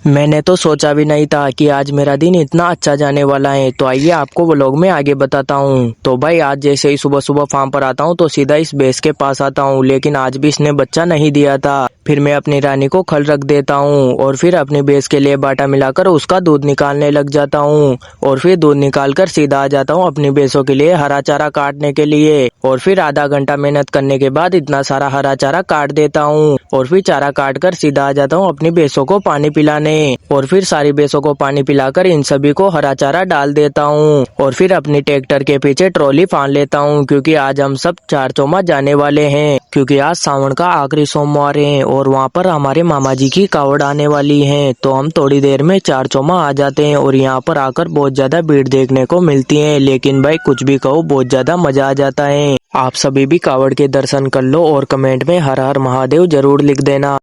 मैंने तो सोचा भी नहीं था कि आज मेरा दिन इतना अच्छा जाने वाला है। तो आइए आपको व्लॉग में आगे बताता हूँ। तो भाई आज जैसे ही सुबह सुबह फार्म पर आता हूँ तो सीधा इस भैंस के पास आता हूँ, लेकिन आज भी इसने बच्चा नहीं दिया था। फिर मैं अपनी रानी को खल रख देता हूँ और फिर अपनी भैंस के लिए बाटा मिलाकर उसका दूध निकालने लग जाता हूँ और फिर दूध निकालकर सीधा आ जाता हूँ अपनी भैंसों के लिए हरा चारा काटने के लिए। और फिर आधा घंटा मेहनत करने के बाद इतना सारा हरा चारा काट देता हूँ और फिर चारा काट कर सीधा आ जाता हूँ अपनी भैंसों को पानी पिलाने। और फिर सारी भैंसों को पानी पिलाकर इन सभी को हरा चारा डाल देता हूँ और फिर अपनी ट्रैक्टर के पीछे ट्रॉली फान लेता हूँ, क्योंकि आज हम सब चार चौमा जाने वाले हैं, क्योंकि आज सावन का आखिरी सोमवार है और वहाँ पर हमारे मामा जी की कावड़ आने वाली है। तो हम थोड़ी देर में चार चौमा आ जाते हैं और यहाँ पर आकर बहुत ज्यादा भीड़ देखने को मिलती है, लेकिन भाई कुछ भी कहो बहुत ज्यादा मजा आ जाता है। आप सभी भी कावड़ के दर्शन कर लो और कमेंट में हर हर महादेव जरूर लिख देना।